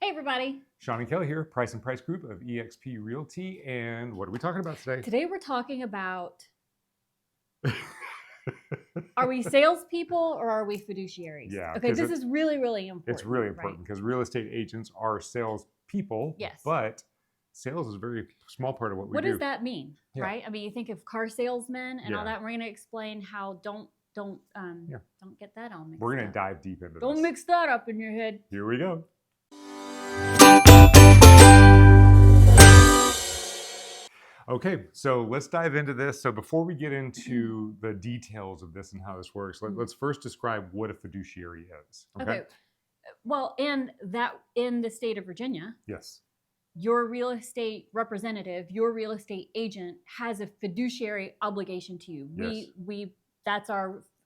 Hey everybody. Sean and Kelly here, Price and Price Group of eXp Realty. And what are we talking about today? Today we're talking about, are we salespeople or are we fiduciaries? Yeah. Okay, this is really, really important. It's really important because real estate agents are salespeople. Yes. But sales is a very small part of what we do. What does that mean, Yeah. right? I mean, you think of car salesmen and all Yeah. that. And we're going to explain how don't get that all mixed up. We're going to dive deep into this. Don't mix that up in your head. Here we go. Okay, so let's dive into this. So before we get into the details of this and how this works, let's first describe what a fiduciary is. Okay. Well, and that in the state of Virginia, yes, your real estate representative, your real estate agent has a fiduciary obligation to you. Yes.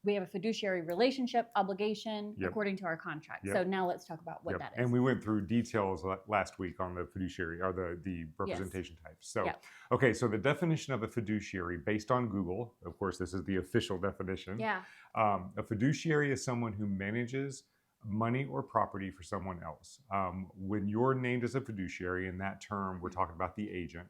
We have a fiduciary relationship obligation according to our contract. So now let's talk about what that is. And we went through details last week on the fiduciary or the representation types. So, okay, so the definition of a fiduciary based on Google, of course, this is the official definition. Yeah. A fiduciary is someone who manages money or property for someone else. When you're named as a fiduciary, in that term, we're talking about the agent.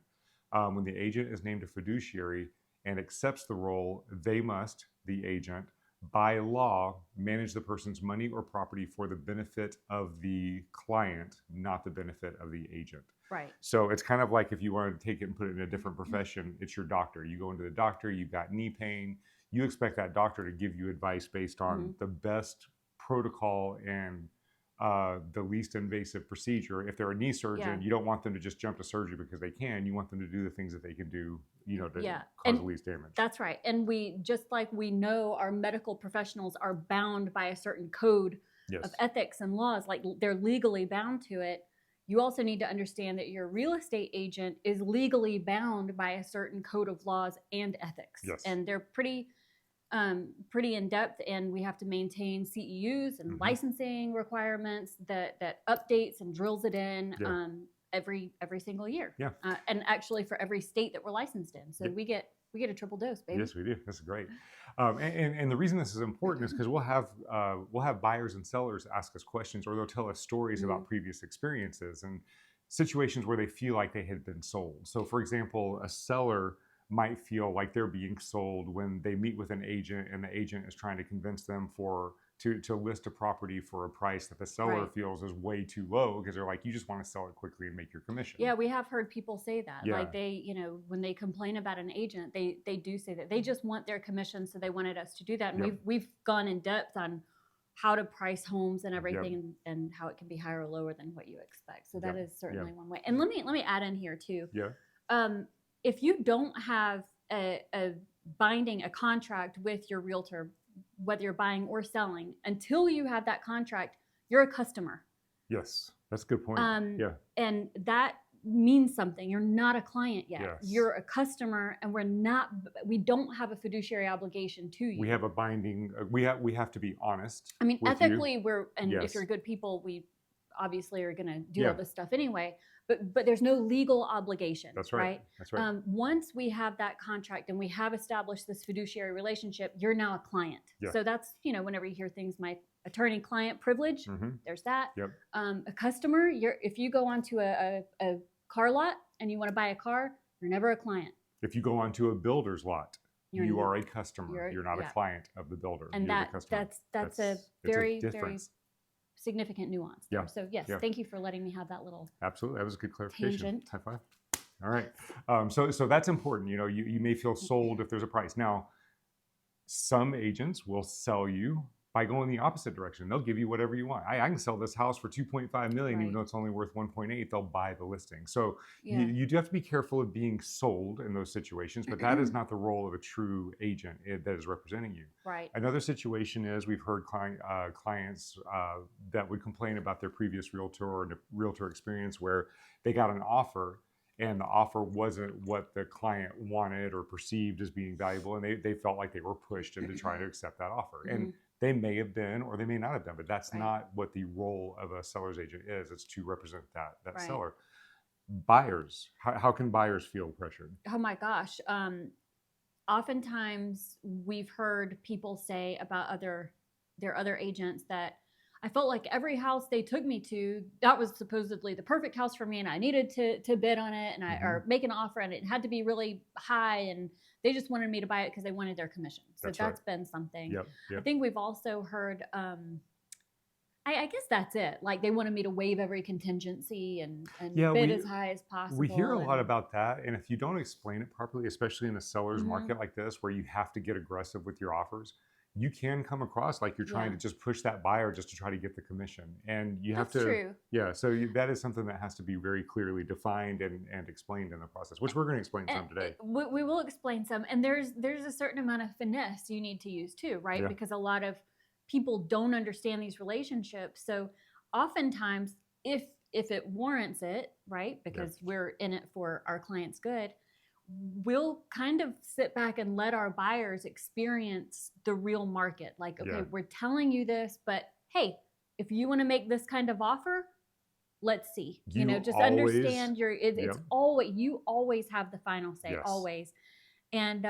When the agent is named a fiduciary and accepts the role, they must, the agent, by law, manage the person's money or property for the benefit of the client, not the benefit of the agent. Right. So it's kind of like if you wanted to take it and put it in a different profession, it's your doctor. You go into the doctor, you've got knee pain. You expect that doctor to give you advice based on the best protocol and the least invasive procedure. If they're a knee surgeon, you don't want them to just jump to surgery because they can. You want them to do the things that they can do, to cause the least damage. That's right. And we know our medical professionals are bound by a certain code of ethics and laws, like they're legally bound to it. You also need to understand that your real estate agent is legally bound by a certain code of laws and ethics. Yes. And they're pretty in depth, and we have to maintain CEUs and licensing requirements that updates and drills it in every single year. Yeah. And actually for every state that we're licensed in. So we get a triple dose, baby. Yes, we do. That's great. And the reason this is important is because we'll have buyers and sellers ask us questions, or they'll tell us stories about previous experiences and situations where they feel like they had been sold. So for example, a seller might feel like they're being sold when they meet with an agent and the agent is trying to convince them to list a property for a price that the seller feels is way too low, because they're like, you just want to sell it quickly and make your commission. Yeah, we have heard people say that. Yeah. Like they, when they complain about an agent, they do say that they just want their commission, so they wanted us to do that. And we've gone in depth on how to price homes and everything, and how it can be higher or lower than what you expect. So that is certainly one way. And let me add in here too. Yeah. If you don't have a contract with your realtor, whether you're buying or selling, until you have that contract, you're a customer. Yes, that's a good point. And that means something. You're not a client yet. Yes. You're a customer, and we don't have a fiduciary obligation to you. We have a binding, we have to be honest. I mean, ethically, if you're good people, we obviously are going to do all this stuff anyway. But there's no legal obligation. That's right. That's right. Once we have that contract and we have established this fiduciary relationship, you're now a client. Yeah. So that's, whenever you hear things, my attorney-client privilege, there's that. Yep. A customer, if you go onto a car lot and you want to buy a car, you're never a client. If you go onto a builder's lot, you are a customer. You're not a client of the builder. And you're the customer. That's a very significant nuance there. So yes, thank you for letting me have that little absolutely. That was a good clarification. Tangent. High five. All right. So that's important. You may feel sold if there's a price. Now, some agents will sell you by going the opposite direction. They'll give you whatever you want. I can sell this house for $2.5 million, even though it's only worth 1.8. They'll buy the listing. So you do have to be careful of being sold in those situations, but that is not the role of a true agent that is representing you. Right. Another situation is we've heard clients that would complain about their previous realtor or realtor experience where they got an offer and the offer wasn't what the client wanted or perceived as being valuable, and they felt like they were pushed into trying to accept that offer. And they may have been, or they may not have done, but that's not what the role of a seller's agent is. It's to represent that seller. Buyers, how can buyers feel pressured? Oh my gosh. Oftentimes we've heard people say about their other agents that I felt like every house they took me to, that was supposedly the perfect house for me, and I needed to bid on it, and or make an offer, and it had to be really high, and they just wanted me to buy it because they wanted their commission. So that's been something. Yep. I think we've also heard, I guess that's it. Like they wanted me to waive every contingency and bid as high as possible. We hear a lot about that. And if you don't explain it properly, especially in a seller's market like this, where you have to get aggressive with your offers, you can come across like you're trying to just push that buyer just to try to get the commission. And you have to, true. Yeah. So that is something that has to be very clearly defined and explained in the process, which we're going to explain some today. We will explain some. And there's a certain amount of finesse you need to use too, right? Because a lot of people don't understand these relationships. So oftentimes, if it warrants it, right, because we're in it for our client's good, we'll kind of sit back and let our buyers experience the real market. Like, okay, we're telling you this, but hey, if you want to make this kind of offer, let's see. Just understand it's always, you always have the final say, always. And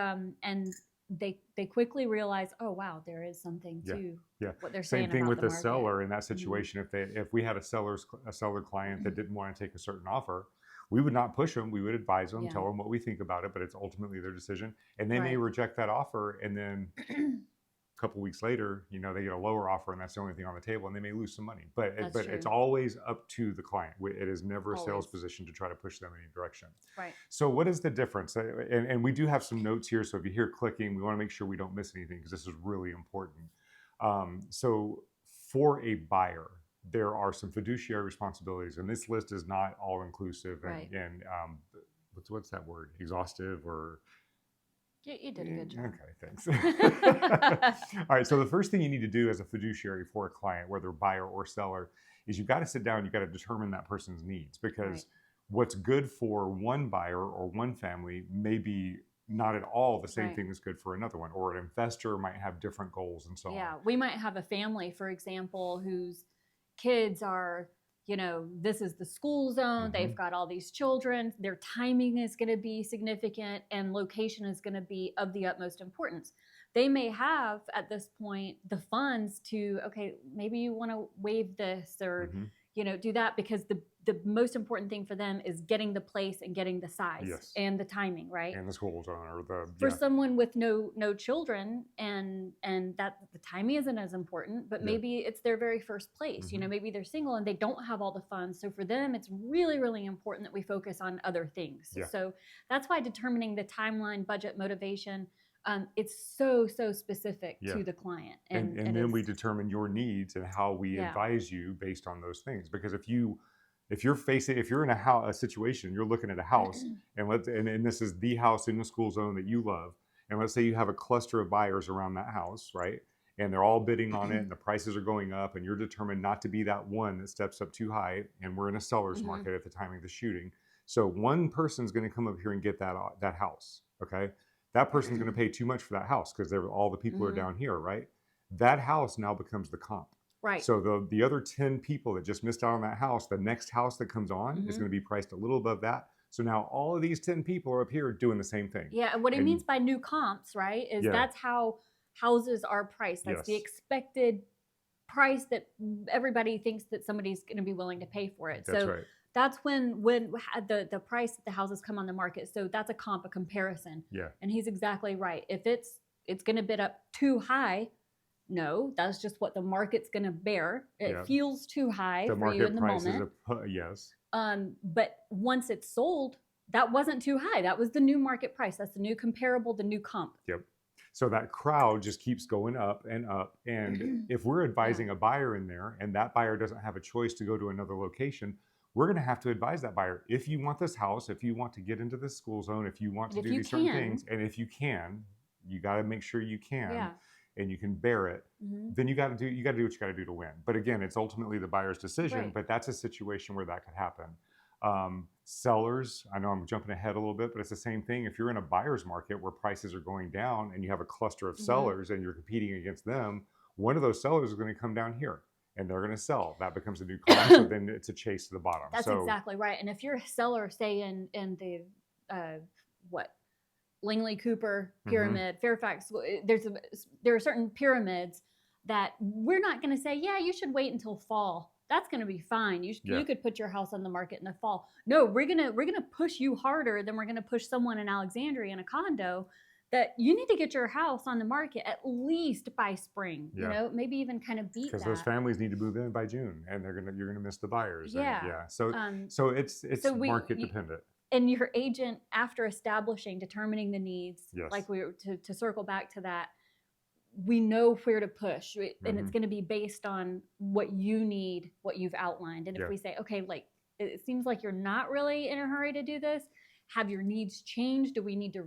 they quickly realize, oh wow, there is something to what they're saying. Same thing about with the the seller in that situation. If we had a seller client that didn't want to take a certain offer, we would not push them. We would advise them, tell them what we think about it, but it's ultimately their decision. And they may reject that offer, and then a couple weeks later, they get a lower offer, and that's the only thing on the table, and they may lose some money. But it's always up to the client. It is never a sales position to try to push them in any direction. Right. So what is the difference? And we do have some notes here, so if you hear clicking, we want to make sure we don't miss anything because this is really important. So for a buyer, there are some fiduciary responsibilities, and this list is not all inclusive and what's that word? Exhaustive or? You did a good job. Okay, thanks. All right, so the first thing you need to do as a fiduciary for a client, whether buyer or seller, is you've got to sit down, you've got to determine that person's needs, because what's good for one buyer or one family may be not at all the same thing that's good for another one, or an investor might have different goals and so on. Yeah, we might have a family, for example, whose kids are, this is the school zone. They've got all these children. Their timing is going to be significant, and location is going to be of the utmost importance. They may have at this point the funds to, okay, maybe you want to waive this or, do that, because the most important thing for them is getting the place and getting the size and the timing, right? And the school zone or for someone with no children, and that the timing isn't as important, but maybe it's their very first place. Maybe they're single and they don't have all the funds. So for them, it's really, really important that we focus on other things. So that's why determining the timeline, budget, motivation, it's so specific to the client. And then we determine your needs and how we advise you based on those things. Because if you're in a situation, you're looking at a house, and this is the house in the school zone that you love, and let's say you have a cluster of buyers around that house, right? And they're all bidding on it, and the prices are going up, and you're determined not to be that one that steps up too high. And we're in a seller's market at the time of the shooting, so one person's going to come up here and get that house. Okay, that person's going to pay too much for that house because all the people are down here, right? That house now becomes the comp. Right. So the other 10 people that just missed out on that house, the next house that comes on is going to be priced a little above that. So now all of these 10 people are up here doing the same thing. Yeah, and what it means by new comps, right, is that's how houses are priced. That's the expected price that everybody thinks that somebody's going to be willing to pay for it. That's right. That's when the price that the houses come on the market. So that's a comparison. Yeah. And he's exactly right. If it's going to bid up too high, no, that's just what the market's going to bear. It feels too high for you in the moment. Yes. But once it's sold, that wasn't too high. That was the new market price. That's the new comparable, the new comp. Yep. So that crowd just keeps going up and up. And if we're advising a buyer in there, and that buyer doesn't have a choice to go to another location, we're going to have to advise that buyer, if you want this house, if you want to get into this school zone, if you want to do these certain things, and if you can, you got to make sure you can, and you can bear it, then you got to do what you got to do to win. But again, it's ultimately the buyer's decision, but that's a situation where that could happen. Sellers, I know I'm jumping ahead a little bit, but it's the same thing. If you're in a buyer's market where prices are going down and you have a cluster of sellers and you're competing against them, one of those sellers is going to come down here and they're going to sell. That becomes a new comp. So then it's a chase to the bottom. That's exactly right. And if you're a seller, say in the Langley Cooper pyramid, Fairfax, there are certain pyramids that we're not going to say, yeah, you should wait until fall. That's going to be fine. You could put your house on the market in the fall. No, we're gonna push you harder than we're gonna push someone in Alexandria in a condo. That you need to get your house on the market at least by spring. You know, maybe even kind of beat that. Because those families need to move in by June, and you're gonna miss the buyers. Yeah. So it's market dependent. And your agent, after establishing, determining the needs, like we were to circle back to that, we know where to push, and it's going to be based on what you need, what you've outlined. And if we say, okay, like it seems like you're not really in a hurry to do this, have your needs changed? Do we need to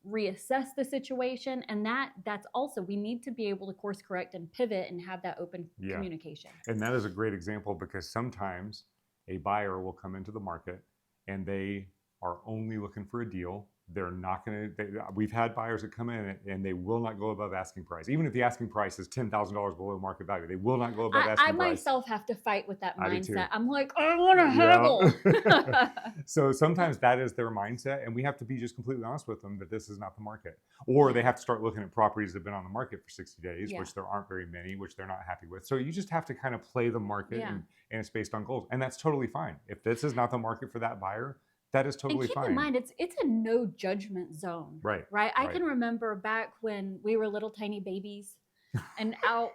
reassess the situation? And that's also, we need to be able to course correct and pivot and have that open communication. And that is a great example, because sometimes a buyer will come into the market and they are only looking for a deal. They're not going to, we've had buyers that come in and they will not go above asking price. Even if the asking price is $10,000 below market value, they will not go above asking price. I myself have to fight with that mindset. I'm like, I want to haggle. So sometimes that is their mindset, and we have to be just completely honest with them that this is not the market. Or they have to start looking at properties that have been on the market for 60 days, which there aren't very many, which they're not happy with. So you just have to kind of play the market, and it's based on goals. And that's totally fine. If this is not the market for that buyer, that is totally fine. And keep in mind, it's a no judgment zone. Right. I can remember back when we were little tiny babies and out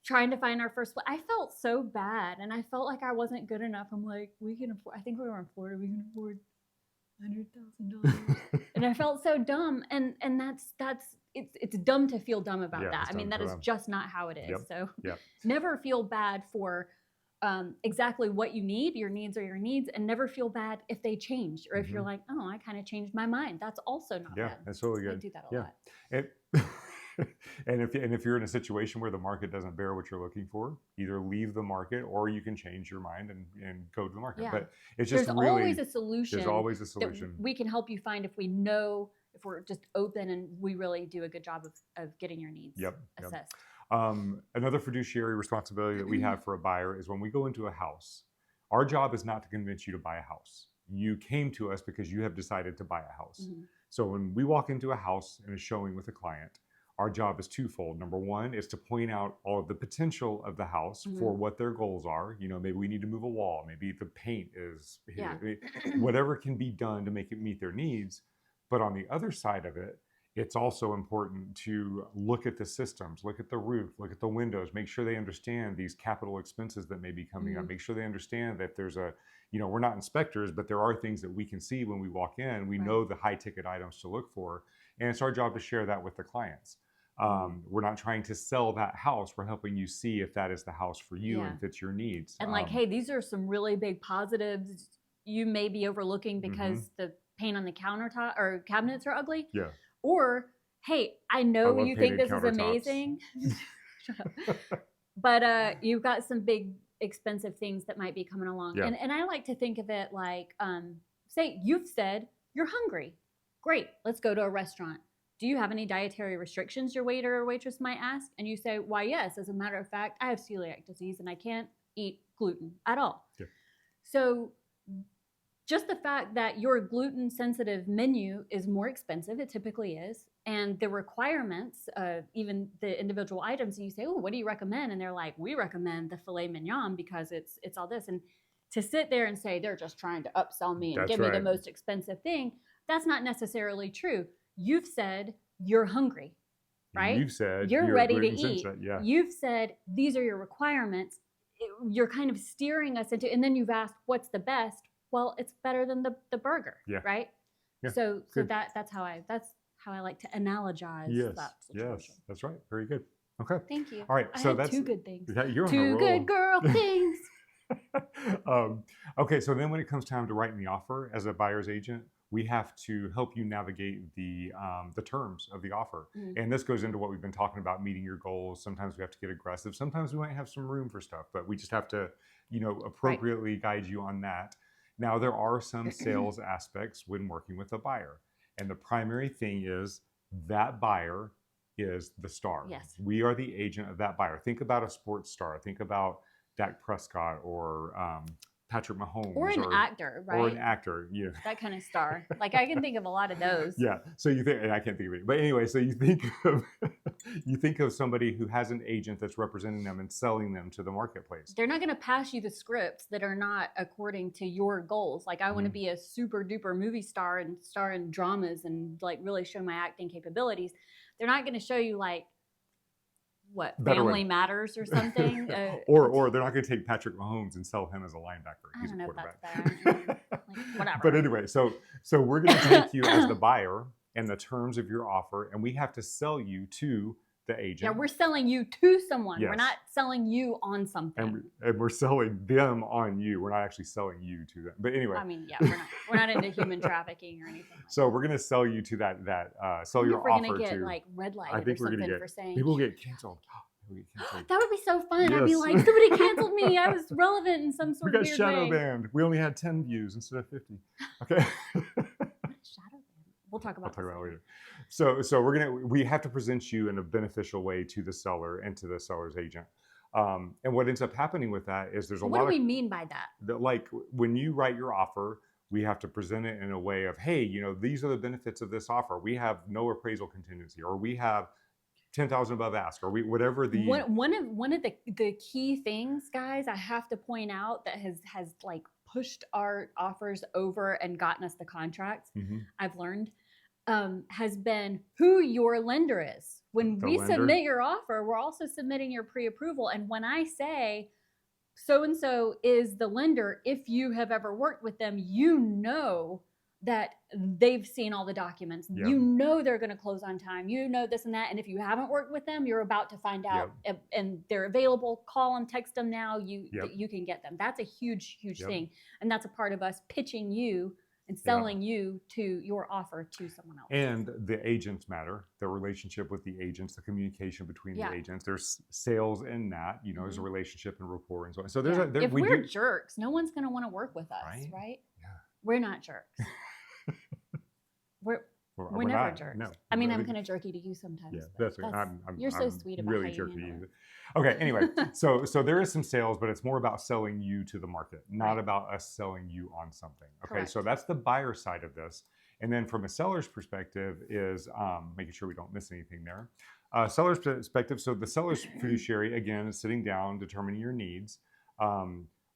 trying to find our first place. I felt so bad, and I felt like I wasn't good enough. I'm like, we can afford, I think we were in Florida, we can afford $100,000. And I felt so dumb. And it's dumb to feel dumb about that. I mean, that is just not how it is. So never feel bad for exactly what you need. Your needs are your needs, and never feel bad if they change, or if you're like, oh, I kind of changed my mind. That's also not bad. That's really good. I do that a lot. And if you're in a situation where the market doesn't bear what you're looking for, either leave the market, or you can change your mind and go to the market. But it's just there's always a solution. There's always a solution that we can help you find if we're just open and we really do a good job of getting your needs assessed. Another fiduciary responsibility that we have for a buyer is when we go into a house, our job is not to convince you to buy a house. You came to us because you have decided to buy a house. So when we walk into a house and a showing with a client, our job is twofold. Number one is to point out all of the potential of the house for what their goals are. You know, maybe we need to move a wall. Maybe the paint is, whatever can be done to make it meet their needs. But on the other side of it, it's also important to look at the systems, look at the roof, look at the windows, make sure they understand these capital expenses that may be coming up. Make sure they understand that there's we're not inspectors, but there are things that we can see when we walk in. We know the high ticket items to look for, and it's our job to share that with the clients. We're not trying to sell that house. We're helping you see if that is the house for you and fits your needs. And hey, these are some really big positives you may be overlooking because the paint on the countertop or cabinets are ugly. Or, hey, I know you think this is amazing. Shut up. But you've got some big expensive things that might be coming along. And I like to think of it like, say you've said you're hungry. Great, let's go to a restaurant. Do you have any dietary restrictions, your waiter or waitress might ask? And you say, why, yes. As a matter of fact, I have celiac disease and I can't eat gluten at all. So just the fact that your gluten-sensitive menu is more expensive, it typically is, and the requirements, even the individual items, and you say, oh, what do you recommend? And they're like, we recommend the filet mignon because it's all this. And to sit there and say, they're just trying to upsell me and give me the most expensive thing, that's not necessarily true. You've said you're hungry, right? You've said you're ready to eat. You've said these are your requirements. You're kind of steering us into, and then you've asked what's the best. Well, it's better than the burger, right? So that's how I like to analogize that situation. Yes, that's right. Very good. Okay. Thank you. All right. I so had that's two good things. You're two good girl things. Okay. So then when it comes time to writing the offer as a buyer's agent, we have to help you navigate the terms of the offer. And this goes into what we've been talking about, meeting your goals. Sometimes we have to get aggressive. Sometimes we might have some room for stuff, but we just have to, appropriately guide you on that. Now, there are some sales aspects when working with a buyer. And the primary thing is that buyer is the star. Yes. We are the agent of that buyer. Think about a sports star. Think about Dak Prescott or Patrick Mahomes or an actor, right? Or an actor, yeah. That kind of star. Like I can think of a lot of those. Yeah. So you think, and I can't think of it, but anyway, so you think of somebody who has an agent that's representing them and selling them to the marketplace. They're not going to pass you the scripts that are not according to your goals. Like I want to be a super duper movie star and star in dramas and like really show my acting capabilities. They're not going to show you like what Family Matters or something, or they're not going to take Patrick Mahomes and sell him as a linebacker. He's a quarterback. Like, whatever. But anyway, so we're going to take you as the buyer and the terms of your offer, and we have to sell you to the agent. Yeah, we're selling you to someone. Yes. We're not selling you on something. And we're selling them on you. We're not actually selling you to them. But anyway, I mean, yeah, we're not into human trafficking or anything. So we're going to sell you to that sell your offer to. We're going to get like red light or something for saying people get canceled. That would be so fun. Yes. I'd be like, somebody canceled me. I was relevant in some sort of weird way. We got shadow banned. We only had 10 views instead of 50. Okay. Shadow ban. We'll talk about that later. So we have to present you in a beneficial way to the seller and to the seller's agent. And what ends up happening with that is there's a lot of... What do we mean by that? Like when you write your offer, we have to present it in a way of, hey, these are the benefits of this offer. We have no appraisal contingency, or we have 10,000 above ask, or whatever the... One of the key things, guys, I have to point out that has like pushed our offers over and gotten us the contracts, I've learned, has been who your lender is. When we submit your offer, we're also submitting your pre-approval. And when I say so-and-so is the lender, if you have ever worked with them, that they've seen all the documents. Yep. They're going to close on time. This and that. And if you haven't worked with them, you're about to find out. Yep. And they're available. Call them, text them now. You can get them. That's a huge thing. And that's a part of us pitching you and selling you to your offer to someone else. And the agents matter. The relationship with the agents, the communication between the agents. There's sales in that. There's a relationship and rapport and so on. So there's if we're jerks, no one's going to want to work with us, right? Yeah. We're not jerks. We're never jerks. No. I mean, I'm kind of jerky to you sometimes. Yeah, that's you're so sweet about really how jerky. Okay, anyway, so there is some sales, but it's more about selling you to the market, not about us selling you on something. Okay, correct. So that's the buyer side of this. And then from a seller's perspective is making sure we don't miss anything there. Seller's perspective, so the seller's fiduciary, again, is sitting down, determining your needs.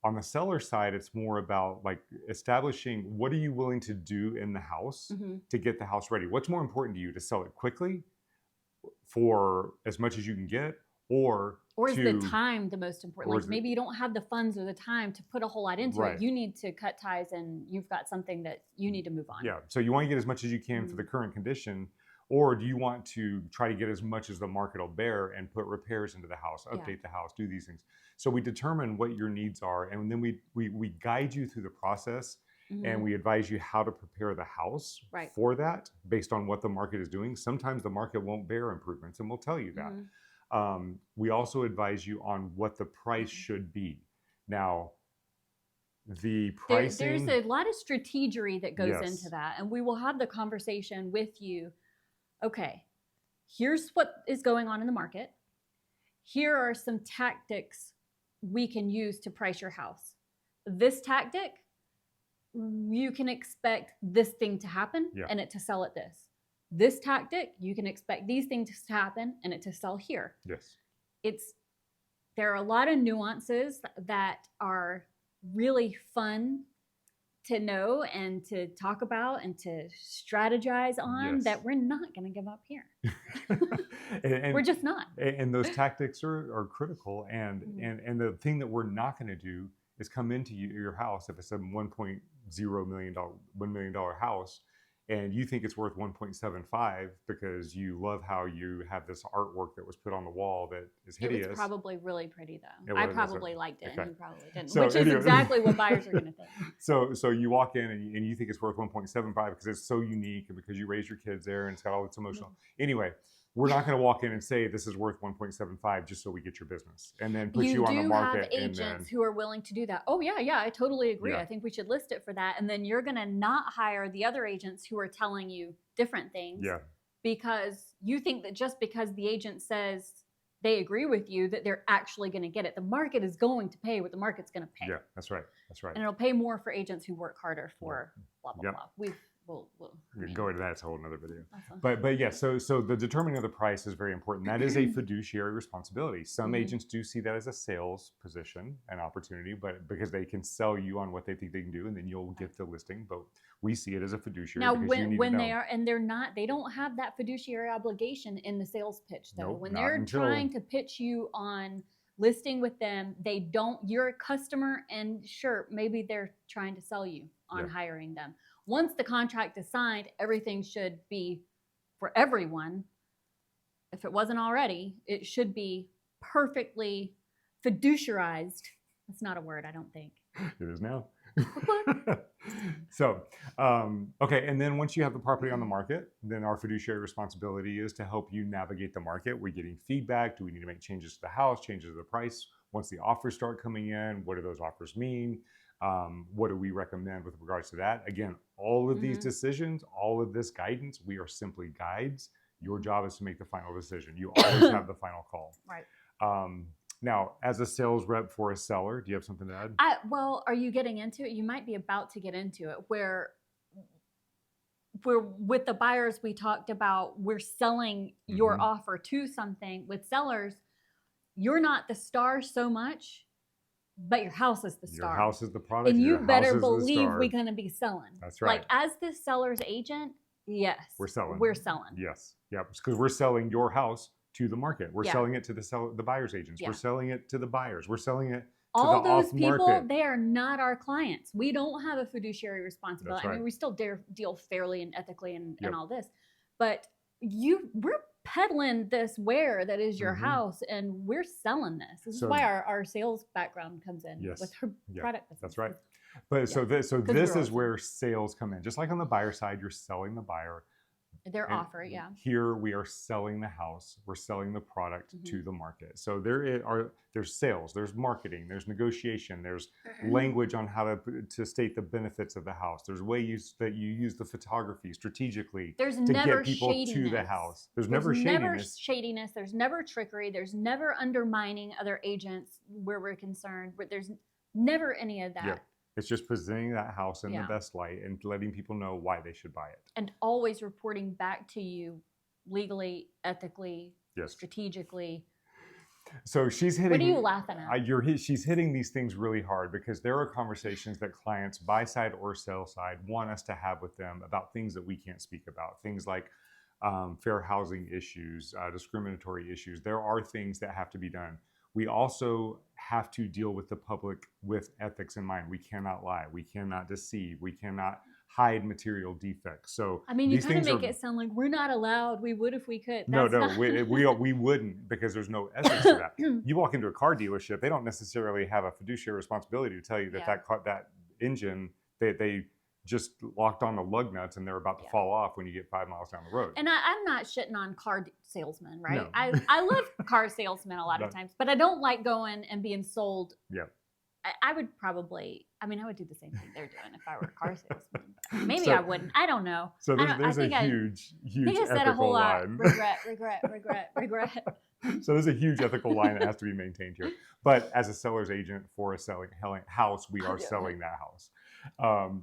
On the seller side, it's more about like establishing what are you willing to do in the house to get the house ready? What's more important to you, to sell it quickly for as much as you can get, or is the time the most important? Like maybe you don't have the funds or the time to put a whole lot into it. You need to cut ties and you've got something that you need to move on. Yeah, so you want to get as much as you can for the current condition, or do you want to try to get as much as the market will bear and put repairs into the house, update the house, do these things? So we determine what your needs are, and then we guide you through the process, and we advise you how to prepare the house for that based on what the market is doing. Sometimes the market won't bear improvements, and we'll tell you that. We also advise you on what the price should be. Now, the pricing... There's a lot of strategery that goes into that, and we will have the conversation with you. Okay, here's what is going on in the market. Here are some tactics we can use to price your house. This tactic, you can expect this thing to happen and it to sell at this. This tactic, you can expect these things to happen and it to sell here. Yes. There are a lot of nuances that are really fun to know and to talk about and to strategize on that we're not going to give up here. and we're just not. And those tactics are critical. And the thing that we're not going to do is come into your house if it's a $1.0 million, $1 million house, and you think it's worth 1.75 because you love how you have this artwork that was put on the wall that is hideous. It was probably really pretty though. I probably liked it and you probably didn't, which is exactly what buyers are going to think. So you walk in and you think it's worth 1.75 because it's so unique and because you raised your kids there and it's got all this emotional. Anyway, we're not going to walk in and say this is worth 1.75 just so we get your business and then put you on the market. You do have agents who are willing to do that. Oh yeah, I totally agree. I think we should list it for that. And then you're going to not hire the other agents who are telling you different things because you think that just because the agent says they agree with you that they're actually going to get it. The market is going to pay what the market's going to pay. Yeah, that's right. That's right. And it'll pay more for agents who work harder for blah, blah, blah. We'll go into that. It's a whole another video. Awesome. But yeah, so the determining of the price is very important. That is a fiduciary responsibility. Some agents do see that as a sales position, an opportunity, but because they can sell you on what they think they can do, and then you'll get the listing. But we see it as a fiduciary. Now, when they are, and they don't have that fiduciary obligation in the sales pitch, though. Nope, when they're trying to pitch you on listing with them, you're a customer, and sure, maybe they're trying to sell you on hiring them. Once the contract is signed, everything should be for everyone. If it wasn't already, it should be perfectly fiduciarized. That's not a word, I don't think. It is now. So, okay. And then once you have the property on the market, then our fiduciary responsibility is to help you navigate the market. We're getting feedback. Do we need to make changes to the house, changes to the price? Once the offers start coming in, what do those offers mean? What do we recommend with regards to that? Again, all of these decisions, all of this guidance, we are simply guides. Your job is to make the final decision. You always have the final call. Right. Now, as a sales rep for a seller, do you have something to add? Well, are you getting into it? You might be about to get into it, where with the buyers, we talked about we're selling your offer to something. With sellers, you're not the star so much, but your house is the star. Your house is the product. And you better believe we're going to be selling. That's right. Like, as the seller's agent, yes. We're selling. We're selling. Yes. Yeah. Because we're selling your house to the market. We're selling it to the buyer's agents. We're selling it to the buyers. We're selling it to all the those off-market. people, they are not our clients. We don't have a fiduciary responsibility. That's right. I mean, we still deal fairly and ethically and all this. But we're peddling this ware that is your house, and we're selling this. This is why our sales background comes in with our product business. That's right. But so this is where sales come in. Just like on the buyer side, you're selling the buyer their offer. Here we are selling the house. We're selling the product to the market. So there's sales, there's marketing, there's negotiation, there's language on how to state the benefits of the house. There's ways that you use the photography strategically to get people to the house. There's never shadiness. There's never trickery. There's never undermining other agents where we're concerned. But there's never any of that. Yeah. It's just presenting that house in the best light and letting people know why they should buy it. And always reporting back to you legally, ethically, strategically. So she's hitting. What are you laughing at? She's hitting these things really hard because there are conversations that clients, buy side or sell side, want us to have with them about things that we can't speak about. Things like fair housing issues, discriminatory issues. There are things that have to be done. We also have to deal with the public with ethics in mind. We cannot lie. We cannot deceive. We cannot hide material defects. So I mean, you kind of make it sound like we're not allowed. We would if we could. We wouldn't, because there's no ethics to that. You walk into a car dealership, they don't necessarily have a fiduciary responsibility to tell you that that engine, they just locked on the lug nuts and they're about to fall off when you get 5 miles down the road. And I'm not shitting on car salesmen, right? No. I love car salesmen a lot of times, but I don't like going and being sold. Yeah. I would probably, I would do the same thing they're doing if I were a car salesman. Maybe I wouldn't. I don't know. So there's a huge ethical line. Regret. So there's a huge ethical line that has to be maintained here. But as a seller's agent for a selling house, we are selling that house.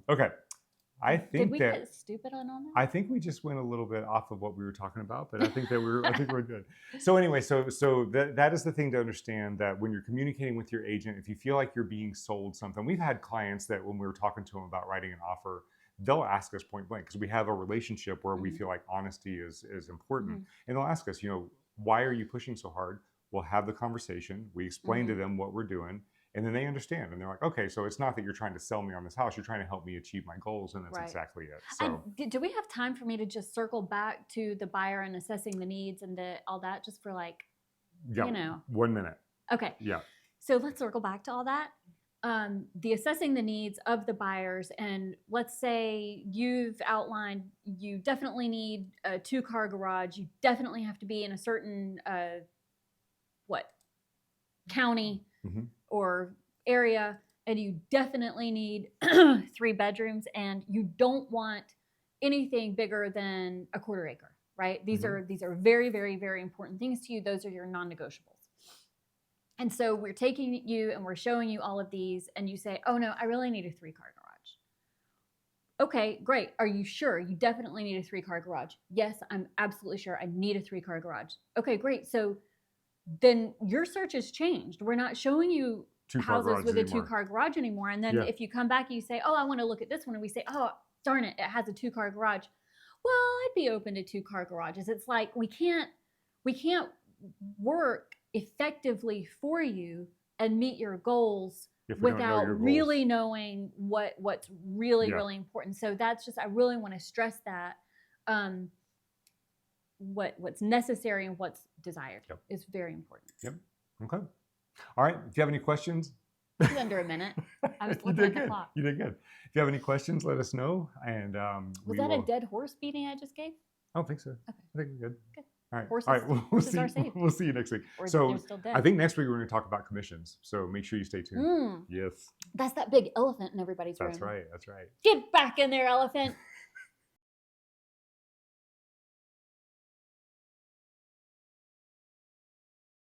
Okay. Did we get stupid on all that? I think we just went a little bit off of what we were talking about, but I think we're good. So anyway, so that is the thing to understand, that when you're communicating with your agent, if you feel like you're being sold something, we've had clients that when we were talking to them about writing an offer, they'll ask us point blank, because we have a relationship where we feel like honesty is important, and they'll ask us, why are you pushing so hard? We'll have the conversation. We explain to them what we're doing. And then they understand, and they're like, okay, so it's not that you're trying to sell me on this house, you're trying to help me achieve my goals, and that's exactly it. So, and do we have time for me to just circle back to the buyer and assessing the needs and all that, just for 1 minute? Okay. Yeah. So let's circle back to all that. The assessing the needs of the buyers, and let's say you've outlined you definitely need a 2-car garage, you definitely have to be in a certain county or area, and you definitely need 3 bedrooms, and you don't want anything bigger than a 1/4 acre. right? These are very, very, very important things to you. Those are your non-negotiables. And so we're taking you and we're showing you all of these, and you say, oh no, I really need a 3-car garage. Okay, great. Are you sure? You definitely need a 3-car garage. Yes, I'm absolutely sure I need a 3-car garage. Okay, great. So then your search has changed. We're not showing you houses with a 2-car garage anymore. And then if you come back and you say, oh, I want to look at this one, and we say, oh, darn it, it has a 2-car garage. Well, I'd be open to 2-car garages. It's like we can't work effectively for you and meet your goals without really knowing what's really, really important. So that's just, I really want to stress that what's necessary and what's desired is very important. Yep. Okay. All right. If you have any questions. It was under a minute. I was looking at the clock. You did good. If you have any questions, let us know. And was that a dead horse beating I just gave? I don't think so. Okay. I think we're good. Good. All right. Horses, all right. We'll see you next week. Or so they're still dead. I think next week we're going to talk about commissions. So make sure you stay tuned. Yes. That's that big elephant in everybody's room. That's right. That's right. Get back in there, elephant.